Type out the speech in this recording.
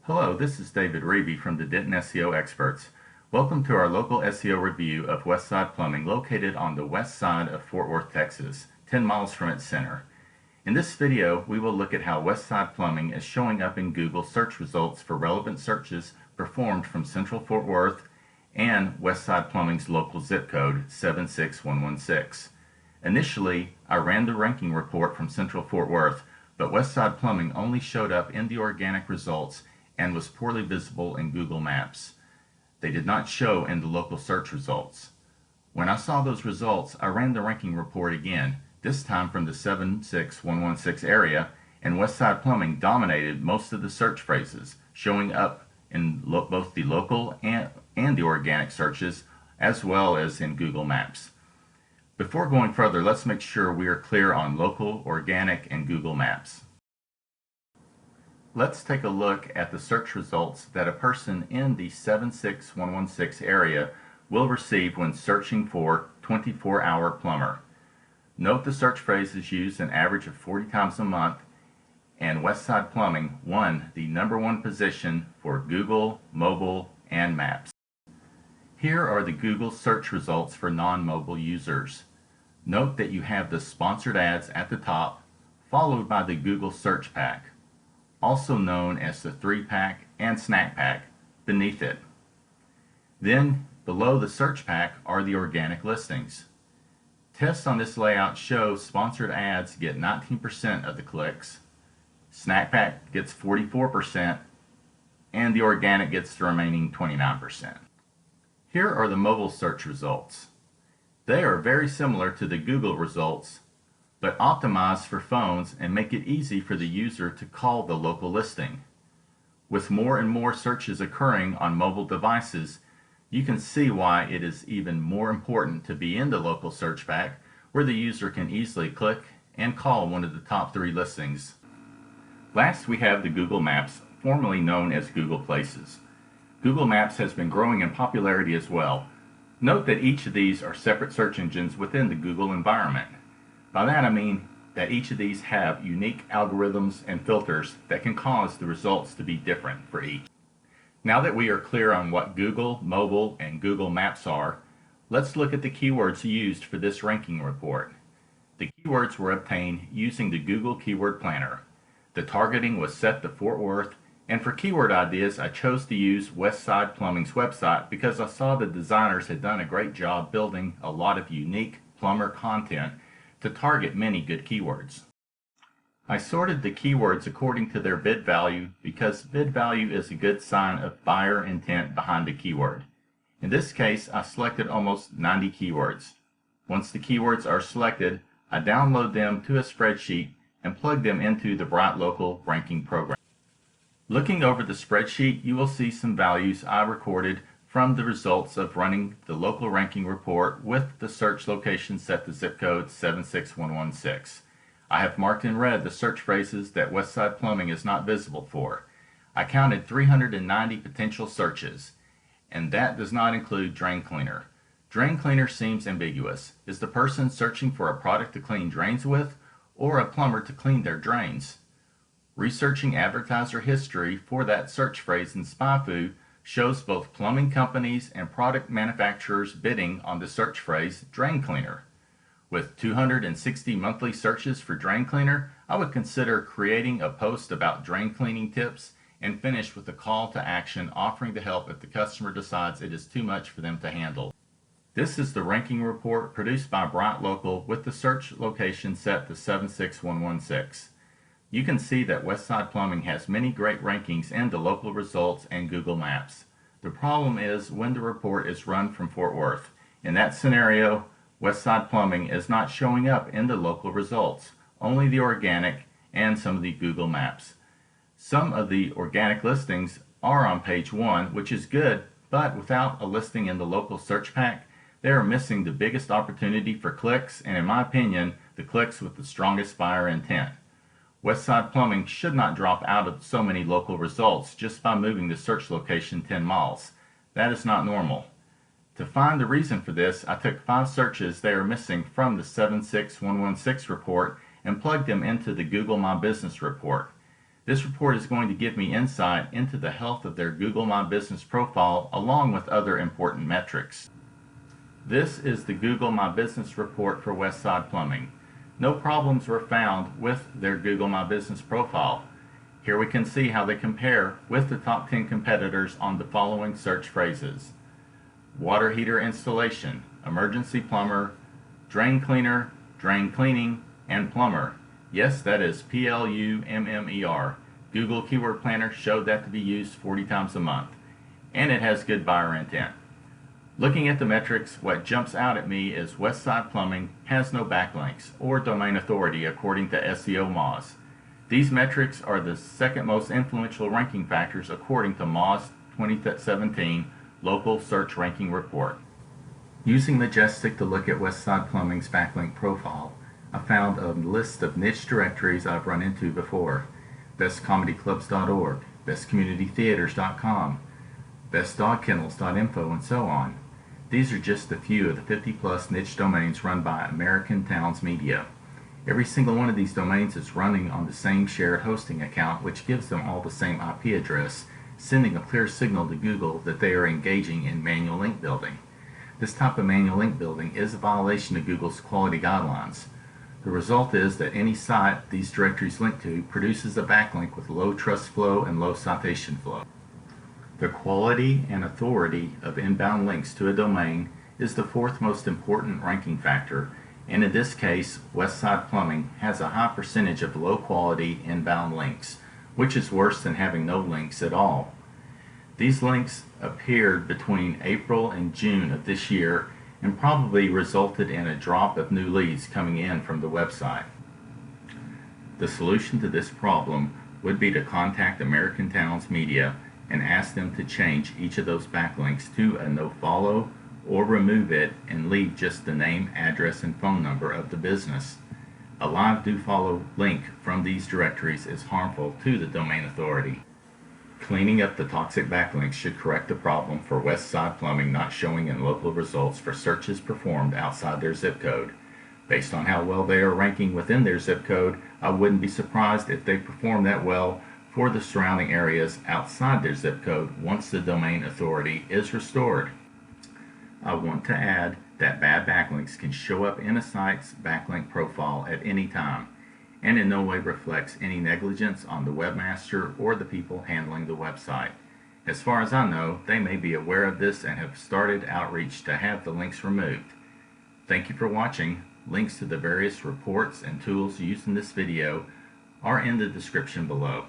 Hello, this is David Reeby from the Denton SEO Experts. Welcome to our local SEO review of Westside Plumbing, located on the west side of Fort Worth, Texas, 10 miles from its center. In this video, we will look at how Westside Plumbing is showing up in Google search results for relevant searches performed from Central Fort Worth and Westside Plumbing's local zip code 76116. Initially, I ran the ranking report from Central Fort Worth, but Westside Plumbing only showed up in the organic results and was poorly visible in Google Maps. They did not show in the local search results. When I saw those results, I ran the ranking report again, this time from the 76116 area, and Westside Plumbing dominated most of the search phrases, showing up in both the local and the organic searches, as well as in Google Maps. Before going further, let's make sure we are clear on local, organic, and Google Maps. Let's take a look at the search results that a person in the 76116 area will receive when searching for 24-hour plumber. Note the search phrase is used an average of 40 times a month, and Westside Plumbing won the #1 position for Google, mobile, and Maps. Here are the Google search results for non-mobile users. Note that you have the sponsored ads at the top, followed by the Google search pack, also known as the 3-pack and snack pack, beneath it. Then, below the search pack are the organic listings. Tests on this layout show sponsored ads get 19% of the clicks, snack pack gets 44%, and the organic gets the remaining 29%. Here are the mobile search results. They are very similar to the Google results, but optimized for phones and make it easy for the user to call the local listing. With more and more searches occurring on mobile devices, you can see why it is even more important to be in the local search pack, where the user can easily click and call one of the top 3 listings. Last, we have the Google Maps, formerly known as Google Places. Google Maps has been growing in popularity as well. Note that each of these are separate search engines within the Google environment. By that I mean that each of these have unique algorithms and filters that can cause the results to be different for each. Now that we are clear on what Google, mobile, and Google Maps are, let's look at the keywords used for this ranking report. The keywords were obtained using the Google Keyword Planner. The targeting was set to Fort Worth, and for keyword ideas I chose to use Westside Plumbing's website because I saw the designers had done a great job building a lot of unique plumber content to target many good keywords. I sorted the keywords according to their bid value because bid value is a good sign of buyer intent behind a keyword. In this case, I selected almost 90 keywords. Once the keywords are selected, I download them to a spreadsheet and plug them into the Bright Local ranking program. Looking over the spreadsheet, you will see some values I recorded from the results of running the local ranking report with the search location set to zip code 76116. I have marked in red the search phrases that Westside Plumbing is not visible for. I counted 390 potential searches, and that does not include drain cleaner. Drain cleaner seems ambiguous. Is the person searching for a product to clean drains with, or a plumber to clean their drains? Researching advertiser history for that search phrase in SpyFu shows both plumbing companies and product manufacturers bidding on the search phrase drain cleaner. With 260 monthly searches for drain cleaner, I would consider creating a post about drain cleaning tips and finish with a call to action offering to help if the customer decides it is too much for them to handle. This is the ranking report produced by Bright Local with the search location set to 76116. You can see that Westside Plumbing has many great rankings in the local results and Google Maps. The problem is when the report is run from Fort Worth. In that scenario, Westside Plumbing is not showing up in the local results, only the organic and some of the Google Maps. Some of the organic listings are on page 1, which is good, but without a listing in the local search pack, they are missing the biggest opportunity for clicks and, in my opinion, the clicks with the strongest buyer intent. Westside Plumbing should not drop out of so many local results just by moving the search location 10 miles. That is not normal. To find the reason for this, I took 5 searches they are missing from the 76116 report and plugged them into the Google My Business report. This report is going to give me insight into the health of their Google My Business profile along with other important metrics. This is the Google My Business report for Westside Plumbing. No problems were found with their Google My Business profile. Here we can see how they compare with the top 10 competitors on the following search phrases: water heater installation, emergency plumber, drain cleaner, drain cleaning, and plumber. Yes, that is Plummer. Google Keyword Planner showed that to be used 40 times a month, and it has good buyer intent. Looking at the metrics, what jumps out at me is Westside Plumbing has no backlinks or domain authority according to SEO Moz. These metrics are the second most influential ranking factors according to Moz 2017 Local Search Ranking Report. Using Majestic to look at Westside Plumbing's backlink profile, I found a list of niche directories I've run into before: bestcomedyclubs.org, bestcommunitytheaters.com, bestdogkennels.info, and so on. These are just a few of the 50+ niche domains run by American Towns Media. Every single one of these domains is running on the same shared hosting account, which gives them all the same IP address, sending a clear signal to Google that they are engaging in manual link building. This type of manual link building is a violation of Google's quality guidelines. The result is that any site these directories link to produces a backlink with low trust flow and low citation flow. The quality and authority of inbound links to a domain is the fourth most important ranking factor, and in this case, Westside Plumbing has a high percentage of low quality inbound links, which is worse than having no links at all. These links appeared between April and June of this year and probably resulted in a drop of new leads coming in from the website. The solution to this problem would be to contact American Towns Media and ask them to change each of those backlinks to a nofollow or remove it and leave just the name, address, and phone number of the business. A live do-follow link from these directories is harmful to the domain authority. Cleaning up the toxic backlinks should correct the problem for Westside Plumbing not showing in local results for searches performed outside their zip code. Based on how well they are ranking within their zip code, I wouldn't be surprised if they perform that well for the surrounding areas outside their zip code once the domain authority is restored. I want to add that bad backlinks can show up in a site's backlink profile at any time, and in no way reflects any negligence on the webmaster or the people handling the website. As far as I know, they may be aware of this and have started outreach to have the links removed. Thank you for watching. Links to the various reports and tools used in this video are in the description below.